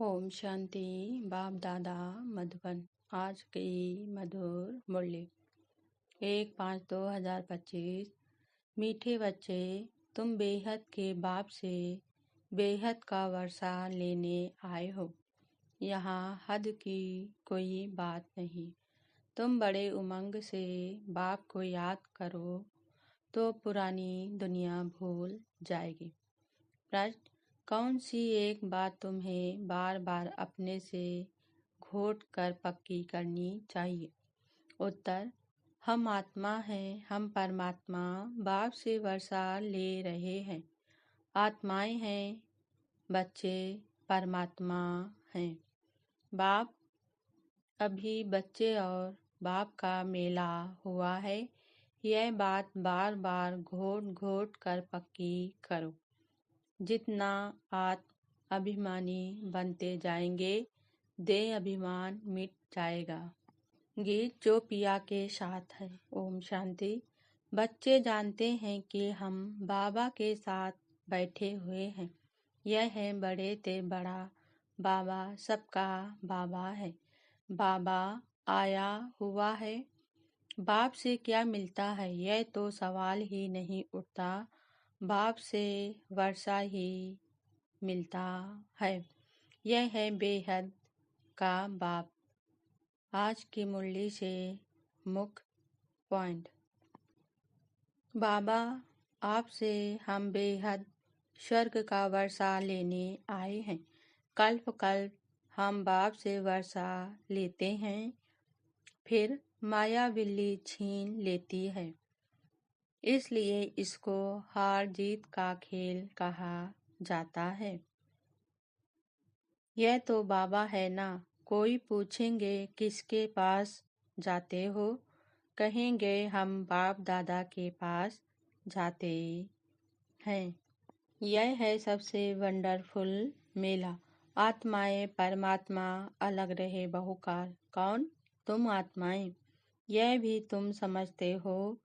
ओम शांति। बाप दादा मधुबन। आज की मधुर मुरली 1/5/2025। मीठे बच्चे, तुम बेहद के बाप से बेहद का वर्षा लेने आए हो। यहाँ हद की कोई बात नहीं। तुम बड़े उमंग से बाप को याद करो तो पुरानी दुनिया भूल जाएगी। प्रश्न: कौन सी एक बात तुम्हें बार बार अपने से घोट कर पक्की करनी चाहिए? उत्तर: हम आत्मा हैं, हम परमात्मा बाप से वर्षा ले रहे हैं। आत्माएं हैं, बच्चे परमात्मा हैं। बाप अभी बच्चे और बाप का मेला हुआ है। यह बात बार बार घोट घोट कर पक्की करो। जितना आत्म अभिमानी बनते जाएंगे, देह अभिमान मिट जाएगा। गीत जो पिया के साथ है। ओम शांति। बच्चे जानते हैं कि हम बाबा के साथ बैठे हुए हैं। यह है बड़े ते बड़ा बाबा, सबका बाबा है। बाबा आया हुआ है। बाप से क्या मिलता है, यह तो सवाल ही नहीं उठता। बाप से वर्षा ही मिलता है। यह है बेहद का बाप। आज की मुरली से मुख्य पॉइंट: बाबा आपसे हम बेहद स्वर्ग का वर्षा लेने आए हैं। कल्प कल्प हम बाप से वर्षा लेते हैं, फिर माया बिल्ली छीन लेती है। इसलिए इसको हार जीत का खेल कहा जाता है। यह तो बाबा है ना। कोई पूछेंगे किसके पास जाते हो, कहेंगे हम बाप दादा के पास जाते हैं। यह है सबसे वंडरफुल मेला। आत्माएं परमात्मा अलग रहे बहुकाल। कौन? तुम आत्माएं। यह भी तुम समझते हो।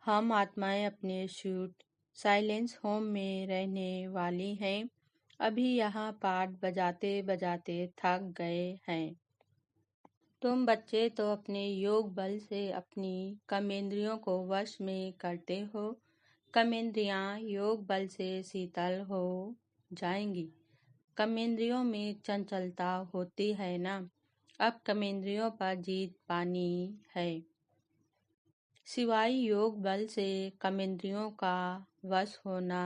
हम आत्माएं अपने स्वीट साइलेंस होम में रहने वाली हैं। अभी यहाँ पाठ बजाते बजाते थक गए हैं। तुम बच्चे तो अपने योग बल से अपनी कर्मेंद्रियों को वश में करते हो। कर्मेंद्रियां योग बल से शीतल हो जाएंगी। कर्मेंद्रियों में चंचलता होती है ना। अब कर्मेंद्रियों पर जीत पानी है। सिवाय योग बल से कर्मेंद्रियों का वश होना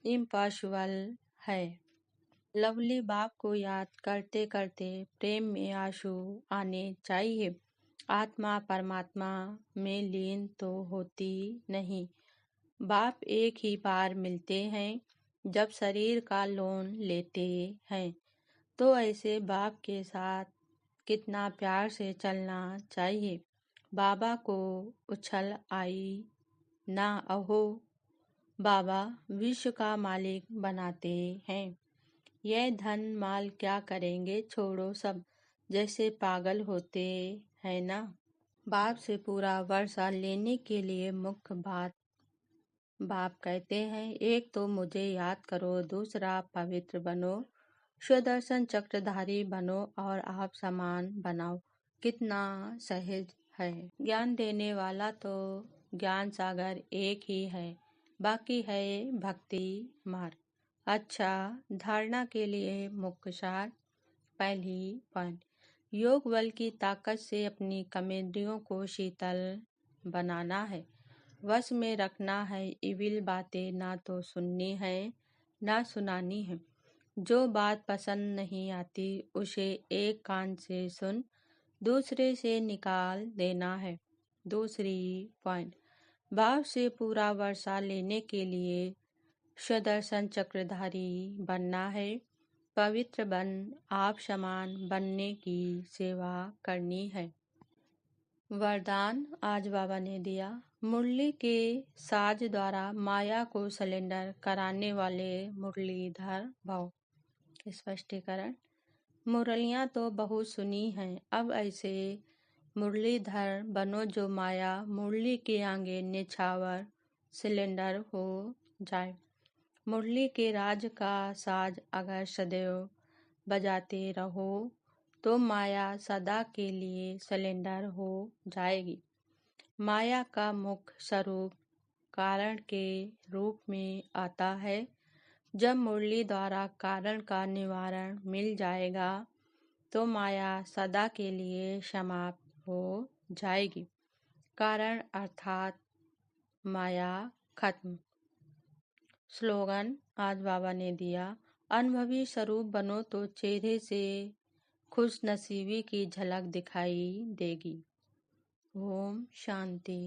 इम्पॉसिबल है। लवली बाप को याद करते करते प्रेम में आंसू आने चाहिए। आत्मा परमात्मा में लीन तो होती नहीं। बाप एक ही बार मिलते हैं जब शरीर का लोन लेते हैं। तो ऐसे बाप के साथ कितना प्यार से चलना चाहिए। बाबा को उछल आई ना अहो। बाबा विश्व का मालिक बनाते हैं। यह धन माल क्या करेंगे, छोड़ो सब, जैसे पागल होते हैं ना। बाप से पूरा वर्षा लेने के लिए मुख्य बात बाप कहते हैं, एक तो मुझे याद करो, दूसरा पवित्र बनो, सुदर्शन चक्रधारी बनो और आप समान बनाओ। कितना सहज है। ज्ञान देने वाला तो ज्ञान सागर एक ही है, बाकी है भक्ति मार्ग। अच्छा, धारणा के लिए मुख्य सार। पहली पॉइंट: योग बल की ताकत से अपनी कर्मेंद्रियों को शीतल बनाना है, वश में रखना है। इविल बातें ना तो सुननी है ना सुनानी है। जो बात पसंद नहीं आती उसे एक कान से सुन, दूसरे से निकाल देना है। दूसरी पॉइंट: बाप से पूरा वर्षा लेने के लिए सुदर्शन चक्रधारी बनना है। पवित्र बन आप समान बनने की सेवा करनी है। वरदान आज बाबा ने दिया। मुरली के साज द्वारा माया को सलेंडर कराने वाले मुरलीधर भव। स्पष्टीकरण: मुरलियां तो बहुत सुनी हैं, अब ऐसे मुरलीधर बनो जो माया मुरली के आगे निछावर सिलेंडर हो जाए। मुरली के राज का साज अगर सदैव बजाते रहो तो माया सदा के लिए सिलेंडर हो जाएगी। माया का मुख्य स्वरूप कारण के रूप में आता है। जब मुरली द्वारा कारण का निवारण मिल जाएगा तो माया सदा के लिए समाप्त हो जाएगी। कारण अर्थात माया खत्म। स्लोगन आज बाबा ने दिया, अनुभवी स्वरूप बनो तो चेहरे से खुश नसीबी की झलक दिखाई देगी। ओम शांति।